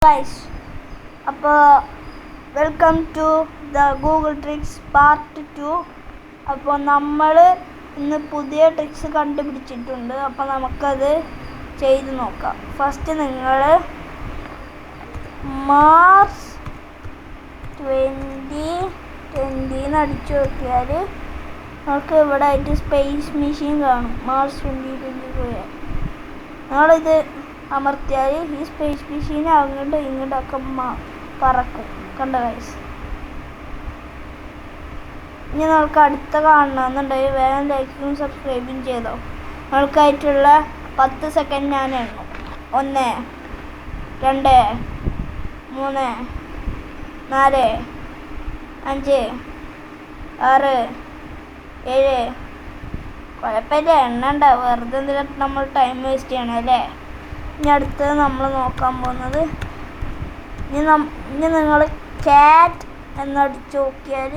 Guys, അപ്പോൾ welcome to the Google tricks part 2. അപ്പോൾ നമ്മൾ ഇന്ന് പുതിയ ട്രിക്സ് കണ്ടുപിടിച്ചിട്ടുണ്ട്. അപ്പോൾ നമുക്കത് ചെയ്ത് നോക്കാം. ഫസ്റ്റ് നിങ്ങൾ മാർച്ച് 2020 അടിച്ചു നോക്കിയാൽ നമുക്ക് ഇവിടെ ആയിട്ട് സ്പേസ് മെഷീൻ കാണും. മാർച്ച് 2020 നിങ്ങളിത് അമർത്തിയാൽ ഈ സ്പേസ് മെഷീൻ അങ്ങോട്ടും ഇങ്ങോട്ടൊക്കെ പറക്കും. കണ്ട ഗൈസ്. ഇനി നമുക്ക് അടുത്ത കാണണമെന്നുണ്ടെങ്കിൽ വേഗം ലൈക്കും സബ്സ്ക്രൈബും ചെയ്തോ. നിങ്ങൾക്കായിട്ടുള്ള 10 സെക്കൻഡ് ഞാൻ എണ്ണും. 1 2 3 4 5 6 7. കുഴപ്പമില്ല, എണ്ണണ്ട, വെറുതെ എന്തിനാ നമ്മൾ ടൈം വേസ്റ്റ് ചെയ്യണം അല്ലേ. ഇനി അടുത്തത് നമ്മൾ നോക്കാൻ പോകുന്നത്, ഇനി നിങ്ങൾ ക്യാറ്റ് എന്നടിച്ച് നോക്കിയാൽ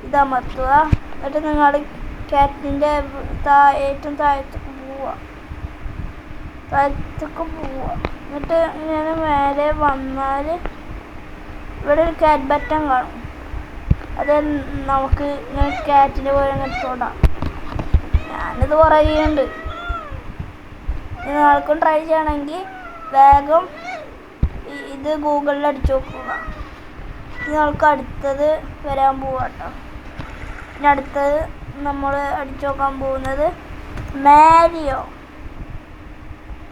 ഇതമർത്തുക. എന്നിട്ട് നിങ്ങൾ ക്യാറ്റിൻ്റെ ഏറ്റവും താഴത്തേക്ക് പോവുക. എന്നിട്ട് ഇങ്ങനെ മേലെ വന്നാൽ ഇവിടെ ഒരു ക്യാറ്റ് ബട്ടൺ കാണും. അത് നമുക്ക് ഇങ്ങനെ ക്യാറ്റിൻ്റെ പോലെ ഇങ്ങനെ തൊടാം. ഞാനിത് പറയുന്നുണ്ട്. നിങ്ങൾക്കും ട്രൈ ചെയ്യണമെങ്കിൽ വേഗം ഇത് ഗൂഗിളിൽ അടിച്ചു നോക്കുക. നിങ്ങൾക്ക് അടുത്തത് വരാൻ പോവാട്ടോ. ഇനി അടുത്തത് നമ്മൾ അടിച്ചു നോക്കാൻ പോകുന്നത് മാരിയോ.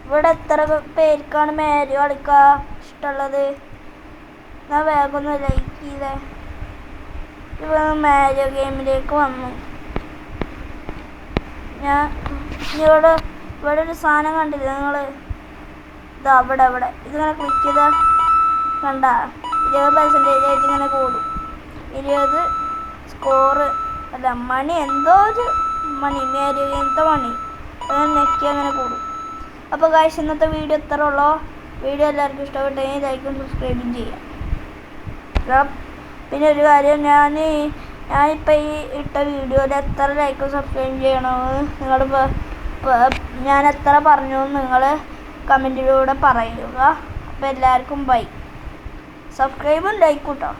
ഇവിടെ എത്ര പേർക്കാണ് മാരിയോ കളിക്കാൻ ഇഷ്ടമുള്ളത്? ഞാൻ വേഗം ഒന്ന് ലൈക്ക് ചെയ്തേ. ഇപ്പോൾ മാരിയോ ഗെയിമിലേക്ക് വന്നു. ഞാൻ ഇവിടെ ഒരു സാധനം കണ്ടില്ല നിങ്ങൾ? ഇതാ ഇവിടെ ഇതിങ്ങനെ ക്ലിക്ക് ചെയ്താൽ കണ്ട 20% ആയിട്ട് ഇങ്ങനെ കൂടും. 20 സ്കോറ് അല്ല മണി, എന്തോ ഒരു മണി, മേരിയത്തെ മണി അങ്ങനെ നെക്കി അങ്ങനെ കൂടും. അപ്പോൾ ഗൈസ്, ഇന്നത്തെ വീഡിയോ ഇത്ര ഉള്ളൂ. വീഡിയോ എല്ലാവർക്കും ഇഷ്ടപ്പെട്ടെങ്കിൽ ലൈക്കും സബ്സ്ക്രൈബും ചെയ്യാം. പിന്നെ ഒരു കാര്യം, ഞാനിപ്പോൾ ഈ ഇട്ട വീഡിയോയിൽ എത്ര ലൈക്കും സബ്സ്ക്രൈബും ചെയ്യണമെന്ന് ഞാൻ എത്ര പറഞ്ഞു നിങ്ങൾ കമൻറ്റിലൂടെ പറയുക. അപ്പോൾ എല്ലാവർക്കും ബൈ. സബ്സ്ക്രൈബും ലൈക്കും കേട്ടോ.